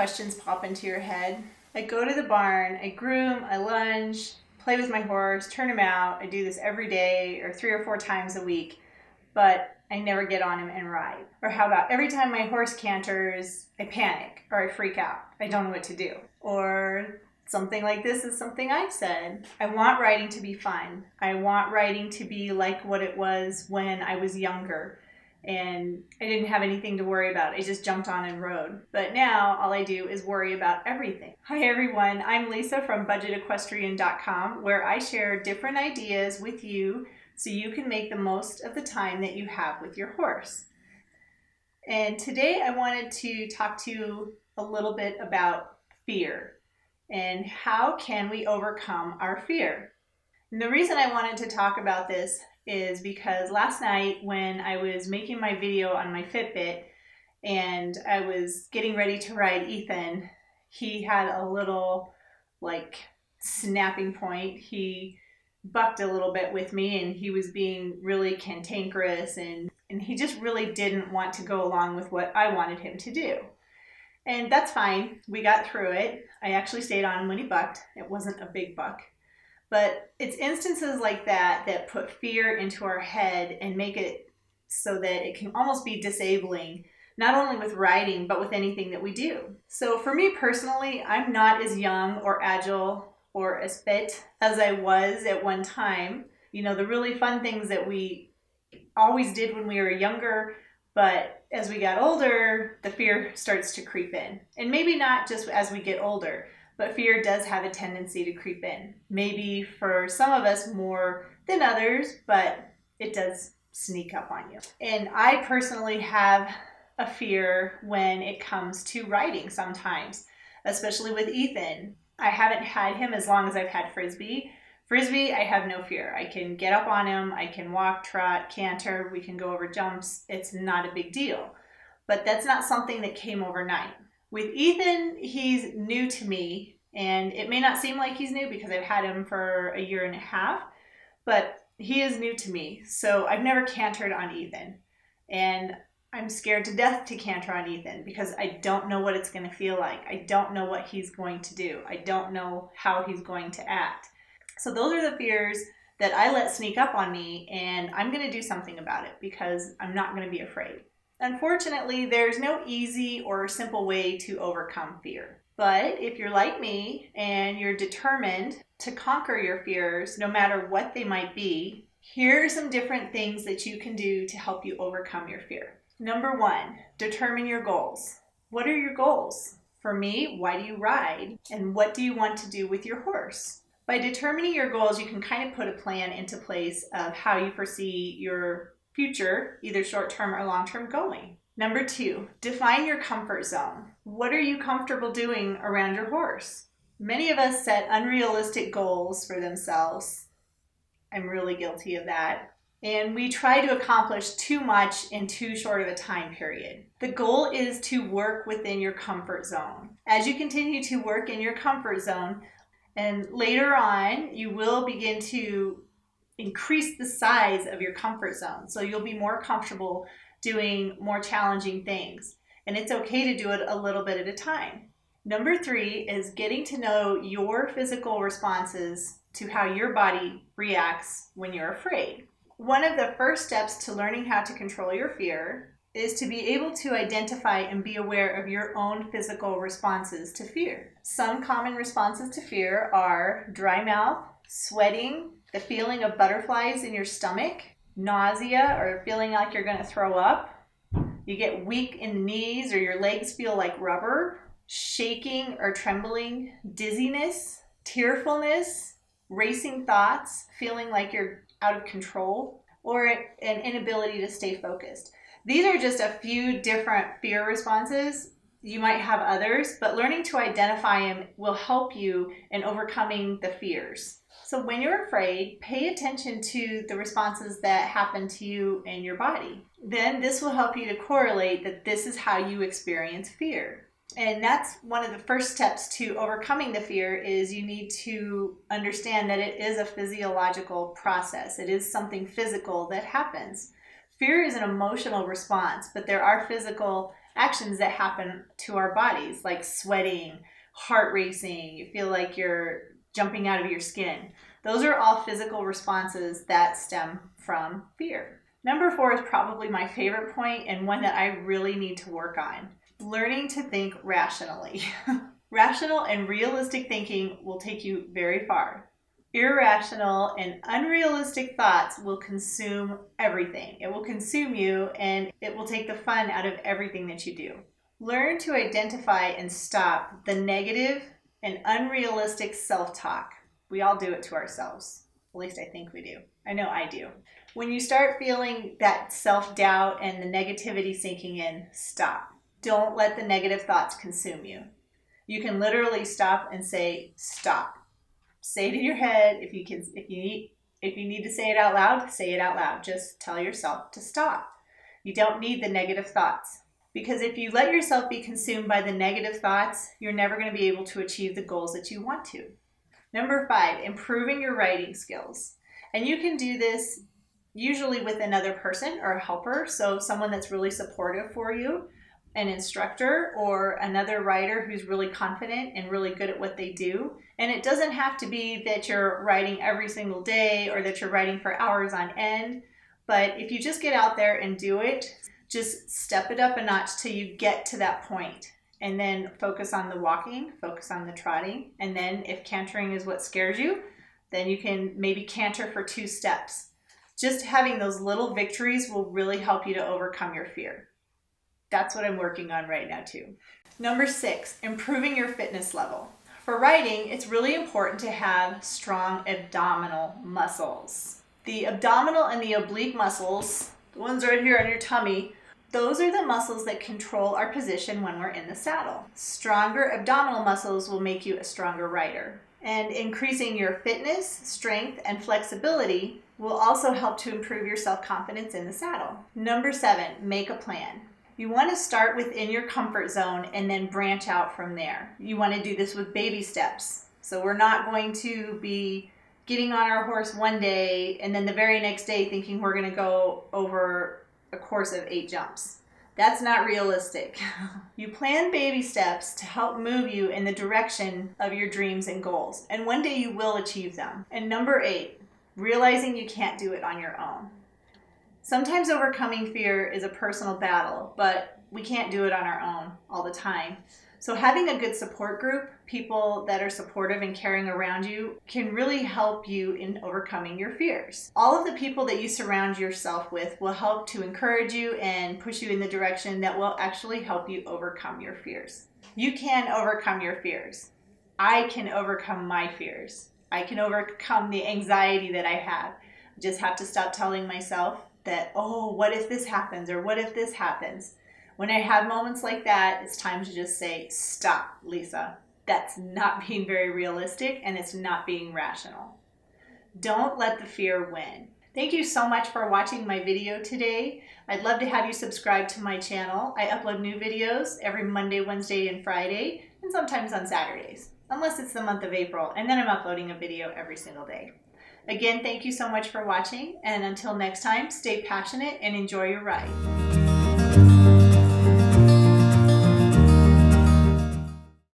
questions pop into your head. I go to the barn, I groom, I lunge, play with my horse, turn him out. I do this every day or 3 or 4 times a week, but I never get on him and ride. Or how about every time my horse canters, I panic or I freak out. I don't know what to do. Or something like this is something I've said. I want riding to be fun. I want riding to be like what it was when I was younger and I didn't have anything to worry about. I just jumped on and rode. But now all I do is worry about everything. Hi everyone, I'm Lisa from BudgetEquestrian.com, where I share different ideas with you so you can make the most of the time that you have with your horse. And today I wanted to talk to you a little bit about fear and how can we overcome our fear. And the reason I wanted to talk about this is because last night when I was making my video on my Fitbit and I was getting ready to ride Ethan, he had a little snapping point. He bucked a little bit with me and he was being really cantankerous and he just really didn't want to go along with what I wanted him to do. And that's fine. We got through it. I actually stayed on him when he bucked. It wasn't a big buck. But it's instances like that that put fear into our head and make it so that it can almost be disabling, not only with riding, but with anything that we do. So for me personally, I'm not as young or agile or as fit as I was at one time. You know, the really fun things that we always did when we were younger, but as we got older, the fear starts to creep in. And maybe not just as we get older, but fear does have a tendency to creep in. Maybe for some of us more than others, but it does sneak up on you. And I personally have a fear when it comes to riding sometimes, especially with Ethan. I haven't had him as long as I've had Frisbee. Frisbee, I have no fear. I can get up on him, I can walk, trot, canter, we can go over jumps. It's not a big deal. But that's not something that came overnight. With Ethan, he's new to me, and it may not seem like he's new because I've had him for a year and a half, but he is new to me. So I've never cantered on Ethan, and I'm scared to death to canter on Ethan because I don't know what it's going to feel like. I don't know what he's going to do. I don't know how he's going to act. So those are the fears that I let sneak up on me, and I'm going to do something about it because I'm not going to be afraid. Unfortunately, there's no easy or simple way to overcome fear. But if you're like me and you're determined to conquer your fears, no matter what they might be, here are some different things that you can do to help you overcome your fear. Number 1, determine your goals. What are your goals? For me, why do you ride? And what do you want to do with your horse? By determining your goals, you can kind of put a plan into place of how you foresee your future, either short-term or long-term, going. Number 2, define your comfort zone. What are you comfortable doing around your horse? Many of us set unrealistic goals for themselves. I'm really guilty of that. And we try to accomplish too much in too short of a time period. The goal is to work within your comfort zone. As you continue to work in your comfort zone, and later on, you will begin to increase the size of your comfort zone. So you'll be more comfortable doing more challenging things. And it's okay to do it a little bit at a time. Number 3 is getting to know your physical responses to how your body reacts when you're afraid. One of the first steps to learning how to control your fear is to be able to identify and be aware of your own physical responses to fear. Some common responses to fear are dry mouth, sweating, the feeling of butterflies in your stomach, nausea or feeling like you're going to throw up. You get weak in the knees or your legs feel like rubber, shaking or trembling, dizziness, tearfulness, racing thoughts, feeling like you're out of control, or an inability to stay focused. These are just a few different fear responses. You might have others, but learning to identify them will help you in overcoming the fears. So when you're afraid, pay attention to the responses that happen to you in your body. Then this will help you to correlate that this is how you experience fear. And that's one of the first steps to overcoming the fear is you need to understand that it is a physiological process. It is something physical that happens. Fear is an emotional response, but there are physical actions that happen to our bodies, like sweating, heart racing, you feel like you're jumping out of your skin. Those are all physical responses that stem from fear. Number 4 is probably my favorite point and one that I really need to work on. Learning to think rationally. Rational and realistic thinking will take you very far. Irrational and unrealistic thoughts will consume everything. It will consume you and it will take the fun out of everything that you do. Learn to identify and stop the negative and unrealistic self-talk. We all do it to ourselves. At least I think we do. I know I do. When you start feeling that self-doubt and the negativity sinking in, stop. Don't let the negative thoughts consume you. You can literally stop and say, stop. Say it in your head. If you need to say it out loud, say it out loud. Just tell yourself to stop. You don't need the negative thoughts. Because if you let yourself be consumed by the negative thoughts, you're never going to be able to achieve the goals that you want to. Number 5, improving your writing skills. And you can do this usually with another person or a helper, so someone that's really supportive for you, an instructor or another writer who's really confident and really good at what they do. And it doesn't have to be that you're writing every single day or that you're writing for hours on end, but if you just get out there and do it, just step it up a notch till you get to that point. And then focus on the walking, focus on the trotting. And then if cantering is what scares you, then you can maybe canter for 2 steps. Just having those little victories will really help you to overcome your fear. That's what I'm working on right now too. Number 6, improving your fitness level. For riding, it's really important to have strong abdominal muscles. The abdominal and the oblique muscles, the ones right here on your tummy, those are the muscles that control our position when we're in the saddle. Stronger abdominal muscles will make you a stronger rider. And increasing your fitness, strength, and flexibility will also help to improve your self-confidence in the saddle. Number 7, make a plan. You want to start within your comfort zone and then branch out from there. You want to do this with baby steps. So we're not going to be getting on our horse one day and then the very next day thinking we're going to go over a course of 8 jumps. That's not realistic. You plan baby steps to help move you in the direction of your dreams and goals. And one day you will achieve them. And number 8, realizing you can't do it on your own. Sometimes overcoming fear is a personal battle, but we can't do it on our own all the time. So having a good support group, people that are supportive and caring around you, can really help you in overcoming your fears. All of the people that you surround yourself with will help to encourage you and push you in the direction that will actually help you overcome your fears. You can overcome your fears. I can overcome my fears. I can overcome the anxiety that I have. I just have to stop telling myself that, oh, what if this happens, or what if this happens? When I have moments like that, it's time to just say, stop, Lisa. That's not being very realistic and it's not being rational. Don't let the fear win. Thank you so much for watching my video today. I'd love to have you subscribe to my channel. I upload new videos every Monday, Wednesday, and Friday, and sometimes on Saturdays, unless it's the month of April, and then I'm uploading a video every single day. Again, thank you so much for watching, and until next time, stay passionate and enjoy your ride.